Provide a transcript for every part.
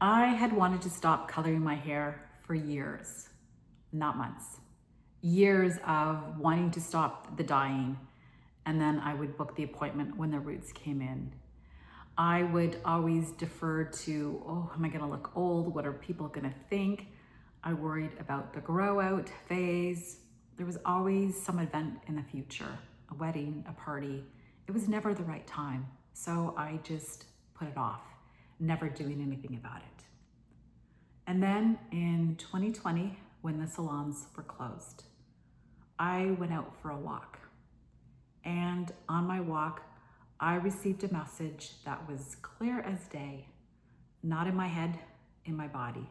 I had wanted to stop coloring my hair for years, not months. Years of wanting to stop the dyeing, and then I would book the appointment when the roots came in. I would always defer to, oh, am I gonna look old? What are people gonna think? I worried about the grow out phase. There was always some event in the future, a wedding, a party. It was never the right time. So I just put it off, never doing anything about it. And then in 2020, when the salons were closed, I went out for a walk. And on my walk, I received a message that was clear as day, not in my head, in my body.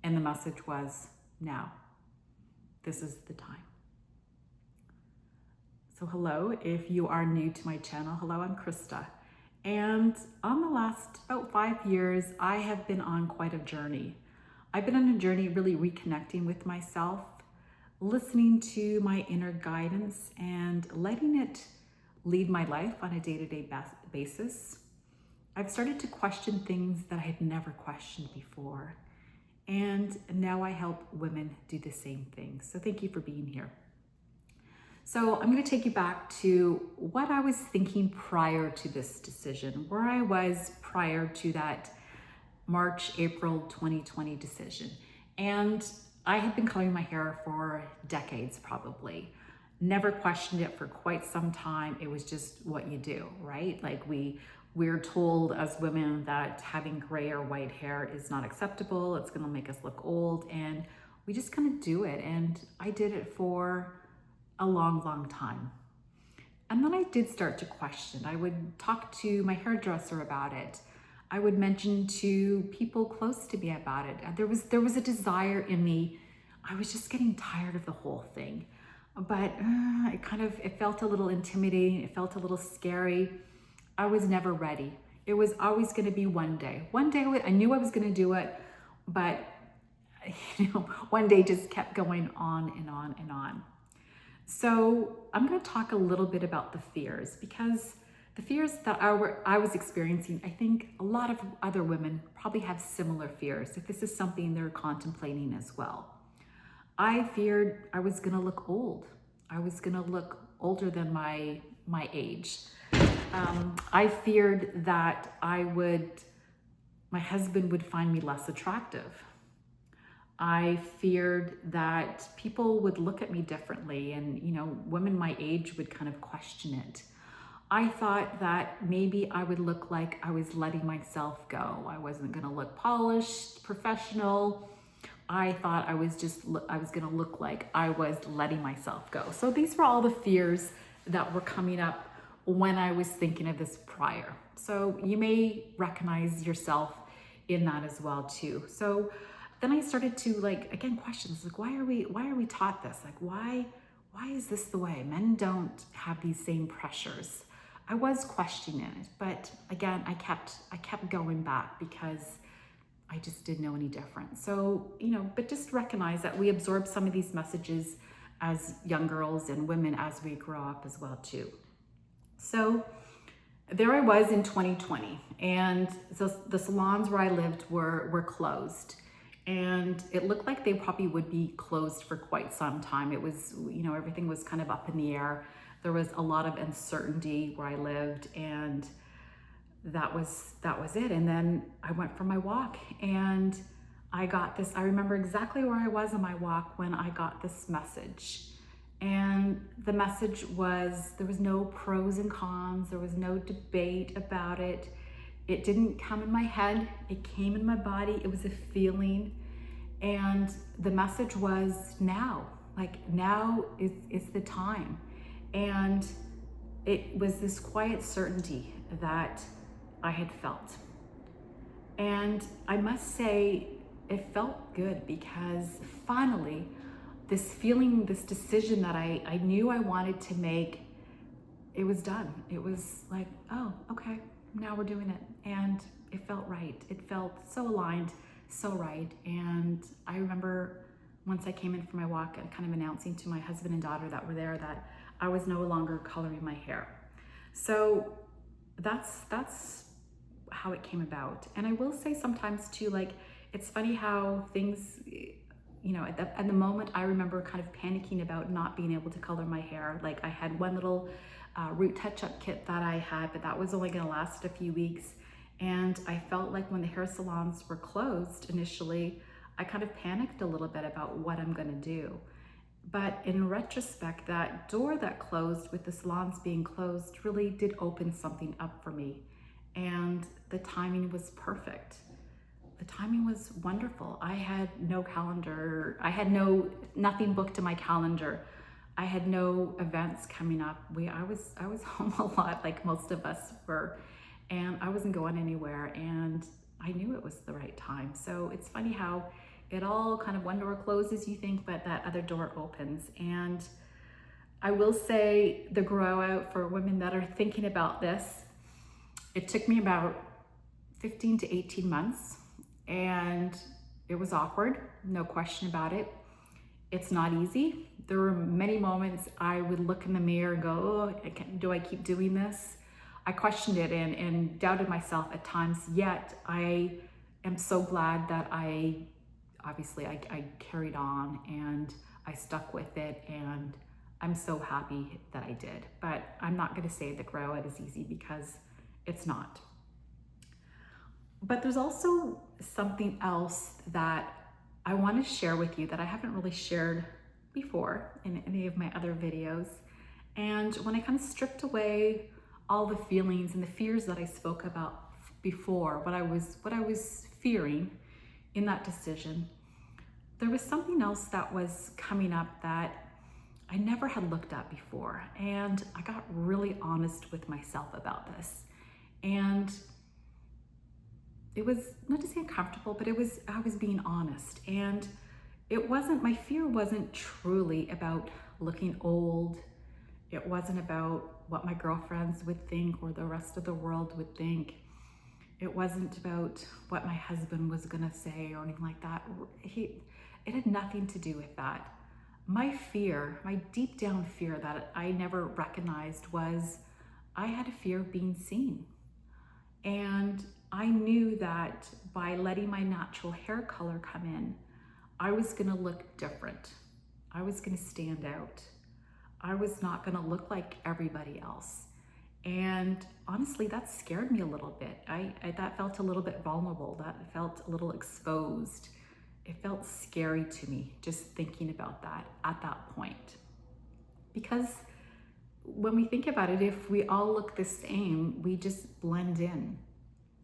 And the message was, now, this is the time. So hello, if you are new to my channel, hello, I'm Krista. And on the last about 5 years, I have been on quite a journey. I've been on a journey really reconnecting with myself, listening to my inner guidance and letting it lead my life on a day-to-day basis. I've started to question things that I had never questioned before. And now I help women do the same thing. So thank you for being here. So I'm going to take you back to what I was thinking prior to this decision, where I was prior to that March, April 2020 decision. And I had been coloring my hair for decades, probably. Never questioned it for quite some time. It was just what you do, right? Like we're told as women that having gray or white hair is not acceptable. It's going to make us look old, and we just kind of do it. And I did it for a long time. And then I did start to question. I would talk to my hairdresser about it. I would mention to people close to me about it. There was a desire in me. I was just getting tired of the whole thing. But it felt a little intimidating. It felt a little scary. I was never ready. It was always going to be one day. One day I knew I was going to do it, but one day just kept going on and on and on. So I'm going to talk a little bit about the fears, because the fears that I was experiencing, I think a lot of other women probably have similar fears if this is something they're contemplating as well. I feared I was going to look old. I was going to look older than my age. I feared that my husband would find me less attractive. I feared that people would look at me differently, and women my age would kind of question it. I thought that maybe I would look like I was letting myself go. I wasn't going to look polished, professional. I thought I was going to look like I was letting myself go. So these were all the fears that were coming up when I was thinking of this prior. So you may recognize yourself in that as well too. So then I started to again, questions like, why are we taught this? Like, why is this the way? Men don't have these same pressures. I was questioning it, but again, I kept going back because I just didn't know any different. So, but just recognize that we absorb some of these messages as young girls and women as we grow up as well too. So there I was in 2020, and so the salons where I lived were closed. And it looked like they probably would be closed for quite some time. It was, everything was kind of up in the air. There was a lot of uncertainty where I lived, and that was it. And then I went for my walk, and I got this. I remember exactly where I was on my walk when I got this message. And the message was, there was no pros and cons. There was no debate about it. It didn't come in my head. It came in my body. It was a feeling. And the message was now. Now is the time. And it was this quiet certainty that I had felt. And I must say, it felt good, because finally, this feeling, this decision that I knew I wanted to make, it was done. It was like, oh, okay, now we're doing it. And it felt right. It felt so aligned, so right. And I remember once I came in for my walk and kind of announcing to my husband and daughter that were there that I was no longer coloring my hair. So that's how it came about. And I will say sometimes too, like, it's funny how things, at the moment I remember kind of panicking about not being able to color my hair. Like, I had one little root touch-up kit that I had, but that was only gonna last a few weeks. And I felt like when the hair salons were closed initially, I kind of panicked a little bit about what I'm gonna do. But in retrospect, that door that closed with the salons being closed really did open something up for me. And the timing was perfect. The timing was wonderful. I had no calendar. I had nothing booked in my calendar. I had no events coming up. I was home a lot, like most of us were, and I wasn't going anywhere, and I knew it was the right time. So it's funny how it all kind of, one door closes, you think, but that other door opens. And I will say, the grow out for women that are thinking about this, it took me about 15 to 18 months, and it was awkward, no question about it. It's not easy. There were many moments I would look in the mirror and go, oh, do I keep doing this? I questioned it and doubted myself at times, yet I am so glad that I carried on and I stuck with it, and I'm so happy that I did. But I'm not gonna say the grow out is easy, because it's not. But there's also something else that I want to share with you that I haven't really shared before in any of my other videos. And when I kind of stripped away all the feelings and the fears that I spoke about before, what I was fearing in that decision, there was something else that was coming up that I never had looked at before. And I got really honest with myself about this. And it was not to say uncomfortable, but I was being honest. And my fear wasn't truly about looking old. It wasn't about what my girlfriends would think or the rest of the world would think. It wasn't about what my husband was gonna say or anything like that. It had nothing to do with that. My fear, my deep down fear that I never recognized, was I had a fear of being seen. And I knew that by letting my natural hair color come in, I was gonna look different. I was gonna stand out. I was not gonna look like everybody else. And honestly, that scared me a little bit. That felt a little bit vulnerable. That felt a little exposed. It felt scary to me just thinking about that at that point. Because when we think about it, if we all look the same, we just blend in.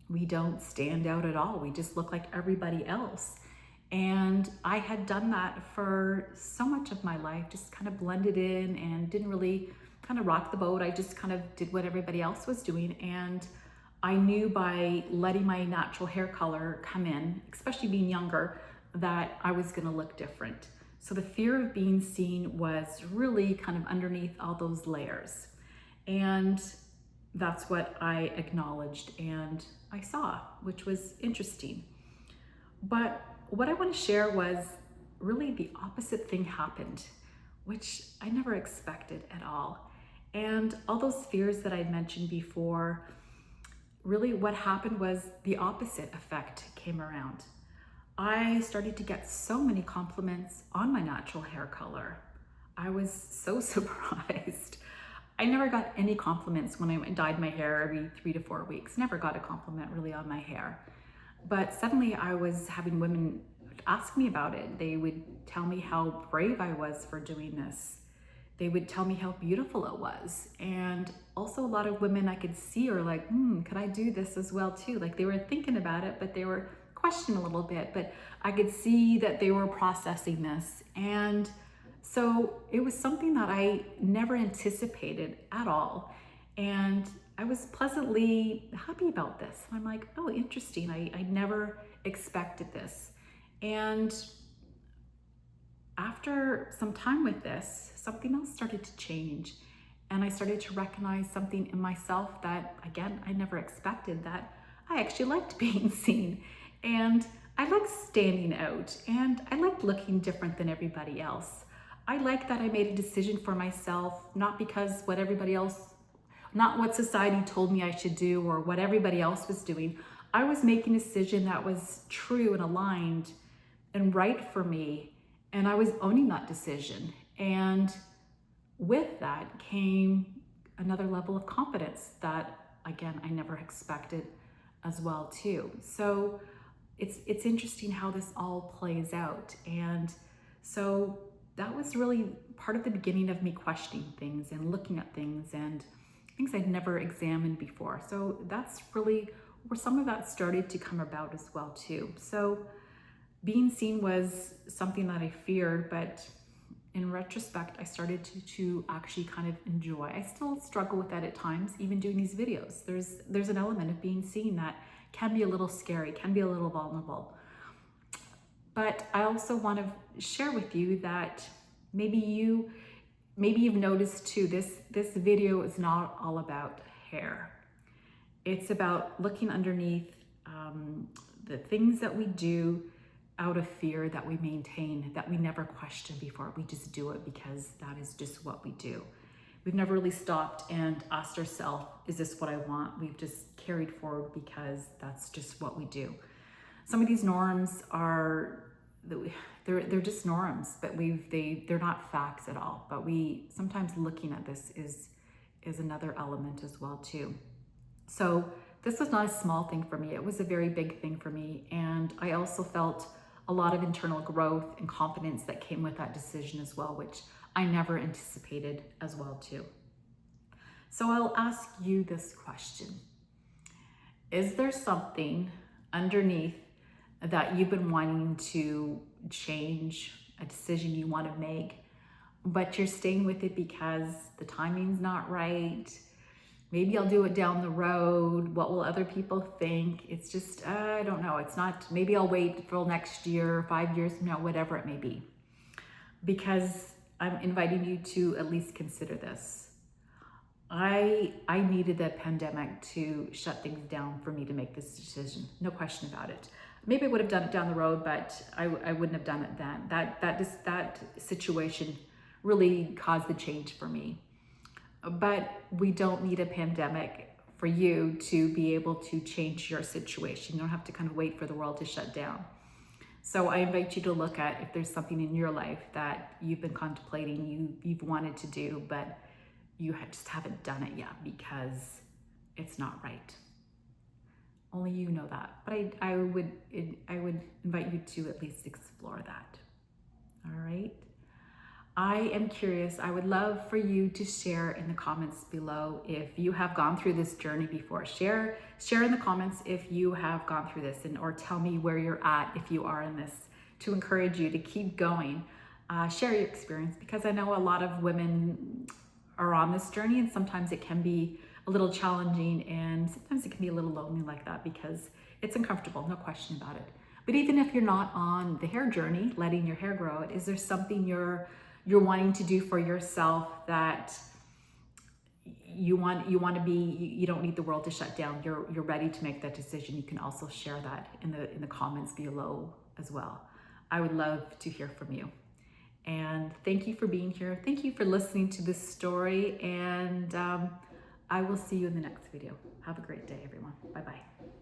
We don't stand out at all. We just look like everybody else. And I had done that for so much of my life, just kind of blended in and didn't really kind of rock the boat. I just kind of did what everybody else was doing. And I knew by letting my natural hair color come in, especially being younger, that I was gonna look different. So the fear of being seen was really kind of underneath all those layers. And that's what I acknowledged and I saw, which was interesting. But what I want to share was really the opposite thing happened, which I never expected at all. And all those fears that I mentioned before, really what happened was the opposite effect came around. I started to get so many compliments on my natural hair color. I was so surprised. I never got any compliments when I dyed my hair every 3 to 4 weeks. Never got a compliment really on my hair. But suddenly I was having women ask me about it. They would tell me how brave I was for doing this. They would tell me how beautiful it was. And also a lot of women I could see are like, could I do this as well too? Like, they were thinking about it, but they were questioning a little bit, but I could see that they were processing this. And so it was something that I never anticipated at all. And I was pleasantly happy about this. I'm like, oh, interesting. I never expected this. And after some time with this, something else started to change. And I started to recognize something in myself that, again, I never expected, that I actually liked being seen. And I liked standing out. And I liked looking different than everybody else. I like that I made a decision for myself, not because what everybody else not what society told me I should do or what everybody else was doing. I was making a decision that was true and aligned and right for me. And I was owning that decision. And with that came another level of confidence that, again, I never expected as well too. So it's interesting how this all plays out. And so that was really part of the beginning of me questioning things and looking at things and things I'd never examined before. So that's really where some of that started to come about as well too. So being seen was something that I feared, but in retrospect, I started to actually kind of enjoy. I still struggle with that at times, even doing these videos. There's an element of being seen that can be a little scary, can be a little vulnerable. But I also want to share with you that maybe you've noticed too, this video is not all about hair. It's about looking underneath the things that we do out of fear, that we maintain, that we never questioned before. We just do it because that is just what we do. We've never really stopped and asked ourselves, is this what I want? We've just carried forward because that's just what we do. Some of these norms they're just norms, but they're not facts at all. But sometimes looking at this is another element as well too. So this was not a small thing for me. It was a very big thing for me. And I also felt a lot of internal growth and confidence that came with that decision as well, which I never anticipated as well too. So I'll ask you this question. Is there something underneath that you've been wanting to change, a decision you want to make, but you're staying with it because the timing's not right? Maybe I'll do it down the road. What will other people think? It's just, I don't know. It's not, maybe I'll wait till next year, 5 years from now, whatever it may be. Because I'm inviting you to at least consider this. I needed the pandemic to shut things down for me to make this decision. No question about it. Maybe I would have done it down the road, but I wouldn't have done it then. That situation really caused the change for me. But we don't need a pandemic for you to be able to change your situation. You don't have to kind of wait for the world to shut down. So I invite you to look at if there's something in your life that you've been contemplating, you've wanted to do, but you just haven't done it yet because it's not right. Only you know that. But I would invite you to at least explore that. All right. I am curious. I would love for you to share in the comments below if you have gone through this journey before. Share in the comments if you have gone through this, or tell me where you're at if you are in this, to encourage you to keep going. Share your experience, because I know a lot of women are on this journey, and sometimes it can be a little challenging, and sometimes it can be a little lonely like that because it's uncomfortable, no question about it. But even if you're not on the hair journey, letting your hair grow, is there something you're wanting to do for yourself that you want to be, you don't need the world to shut down, you're ready to make that decision? You can also share that in the comments below as well. I would love to hear from you. And thank you for being here. Thank you for listening to this story, and I will see you in the next video. Have a great day, everyone. Bye-bye.